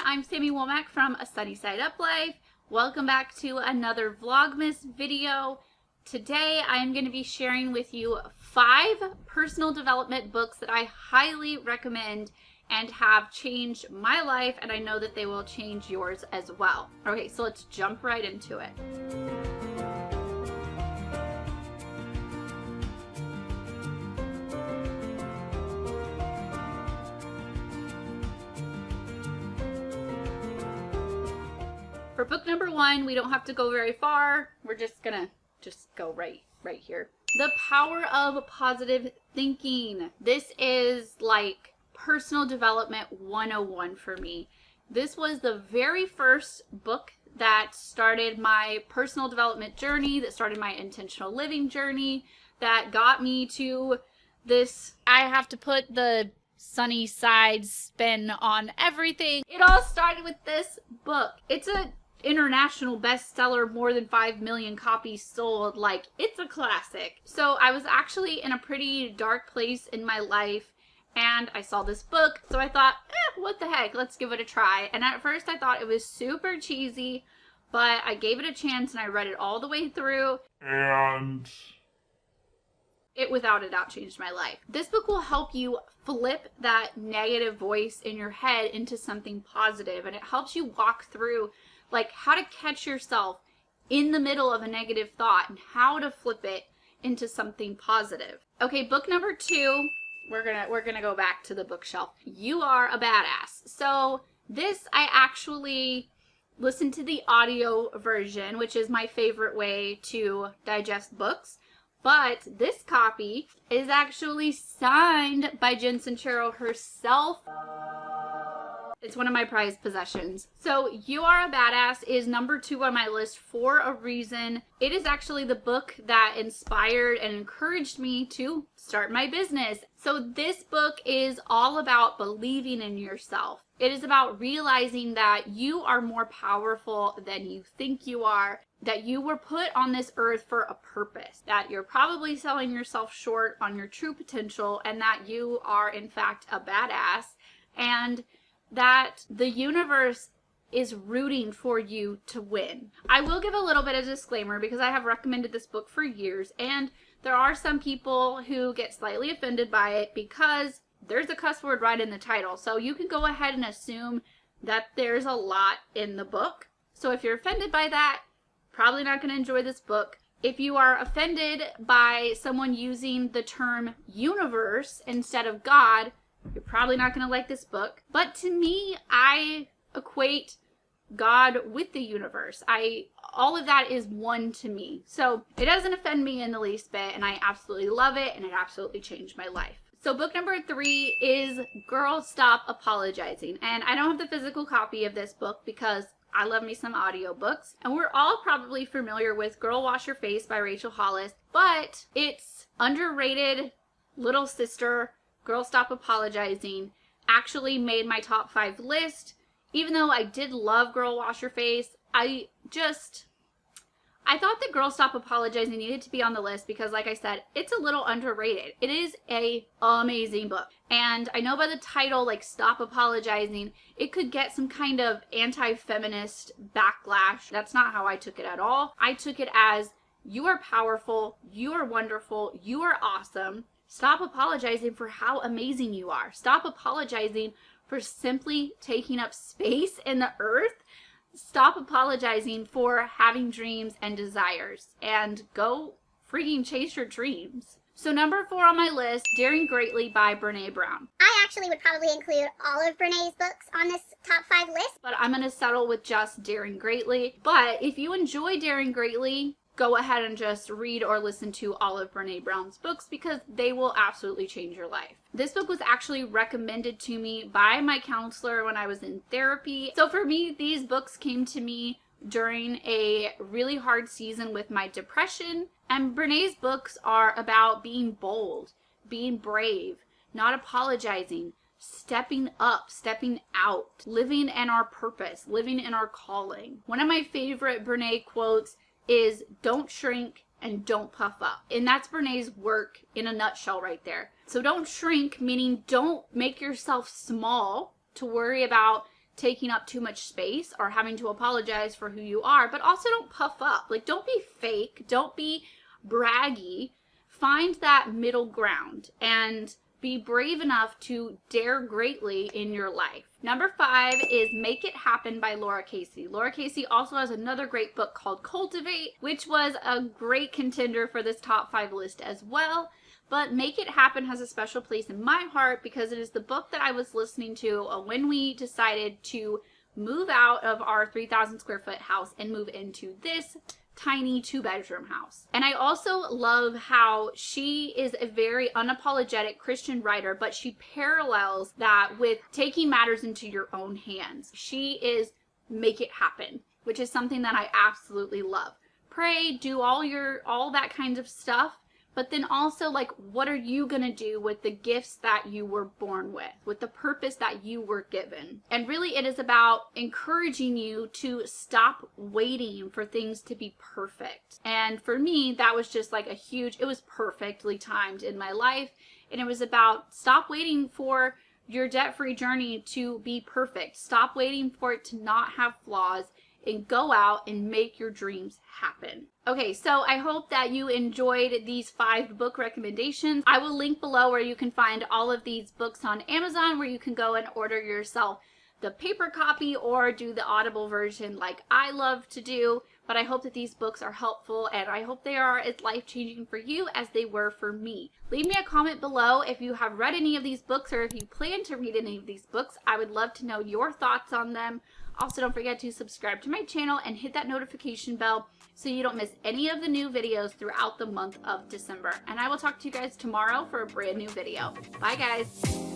I'm Sami from A Sunny Side Up Life. Welcome back to another Vlogmas video. Today I am going to be sharing with you 5 personal development books that I highly recommend and have changed my life, and I know that they will change yours as well. Okay, so let's jump right into it. For book number 1, we don't have to go very far. We're just gonna go right here. The Power of Positive Thinking. This is like personal development 101 for me. This was the very first book that started my personal development journey, that started my intentional living journey, that got me to this, I have to put the sunny side spin on everything. It all started with this book. It's a international bestseller, more than 5 million copies sold. Like, it's a classic. So I was actually in a pretty dark place in my life and I saw this book, so I thought, what the heck, let's give it a try. And at first I thought it was super cheesy, but I gave it a chance and I read it all the way through, and it without a doubt changed my life. This book will help you flip that negative voice in your head into something positive, and it helps you walk through like how to catch yourself in the middle of a negative thought and how to flip it into something positive. Okay, book number 2, we're gonna go back to the bookshelf. You Are a Badass. So this, I actually listened to the audio version, which is my favorite way to digest books. But this copy is actually signed by Jen Sincero herself. It's one of my prized possessions. So You Are a Badass is number 2 on my list for a reason. It is actually the book that inspired and encouraged me to start my business. So this book is all about believing in yourself. It is about realizing that you are more powerful than you think you are, that you were put on this earth for a purpose, that you're probably selling yourself short on your true potential, and that you are in fact a badass, and that the universe is rooting for you to win. I will give a little bit of disclaimer because I have recommended this book for years, and there are some people who get slightly offended by it because there's a cuss word right in the title. So you can go ahead and assume that there's a lot in the book. So if you're offended by that, probably not going to enjoy this book. If you are offended by someone using the term universe instead of God, you're probably not going to like this book. But to me, I equate God with the universe. All of that is one to me. So it doesn't offend me in the least bit, and I absolutely love it, and it absolutely changed my life. So book number 3 is Girl Stop Apologizing. And I don't have the physical copy of this book because I love me some audiobooks. And we're all probably familiar with Girl Wash Your Face by Rachel Hollis, but its underrated little sister, Girl Stop Apologizing, actually made my top 5 list. Even though I did love Girl Wash Your Face, I thought that Girl Stop Apologizing needed to be on the list because, like I said, it's a little underrated. It is an amazing book. And I know by the title, like Stop Apologizing, it could get some kind of anti-feminist backlash. That's not how I took it at all. I took it as, you are powerful, you are wonderful, you are awesome. Stop apologizing for how amazing you are. Stop apologizing for simply taking up space in the earth. Stop apologizing for having dreams and desires, and go freaking chase your dreams. So number 4 on my list, Daring Greatly by Brene Brown. I actually would probably include all of Brene's books on this top 5 list, but I'm going to settle with just Daring Greatly. But if you enjoy Daring Greatly, go ahead and just read or listen to all of Brene Brown's books because they will absolutely change your life. This book was actually recommended to me by my counselor when I was in therapy. So for me, these books came to me during a really hard season with my depression. And Brene's books are about being bold, being brave, not apologizing, stepping up, stepping out, living in our purpose, living in our calling. One of my favorite Brene quotes is, "Don't shrink and don't puff up." And that's Brene's work in a nutshell right there. So don't shrink, meaning don't make yourself small to worry about taking up too much space or having to apologize for who you are, but also don't puff up. Like, don't be fake. Don't be braggy. Find that middle ground and be brave enough to dare greatly in your life. Number 5 is Make It Happen by Laura Casey. Laura Casey also has another great book called Cultivate, which was a great contender for this top 5 list as well. But Make It Happen has a special place in my heart because it is the book that I was listening to when we decided to move out of our 3,000 square foot house and move into this tiny 2-bedroom house. And I also love how she is a very unapologetic Christian writer, but she parallels that with taking matters into your own hands. She is Make It Happen, which is something that I absolutely love. Pray, do all that kind of stuff, but then also, like, what are you gonna do with the gifts that you were born with the purpose that you were given? And really, it is about encouraging you to stop waiting for things to be perfect. And for me, that was just like it was perfectly timed in my life. And it was about stop waiting for your debt-free journey to be perfect. Stop waiting for it to not have flaws, and go out and make your dreams happen. Okay, so I hope that you enjoyed these 5 book recommendations. I will link below where you can find all of these books on Amazon, where you can go and order yourself the paper copy or do the Audible version like I love to do. But I hope that these books are helpful, and I hope they are as life-changing for you as they were for me. Leave me a comment below if you have read any of these books or if you plan to read any of these books. I would love to know your thoughts on them. Also, don't forget to subscribe to my channel and hit that notification bell so you don't miss any of the new videos throughout the month of December. And I will talk to you guys tomorrow for a brand new video. Bye, guys.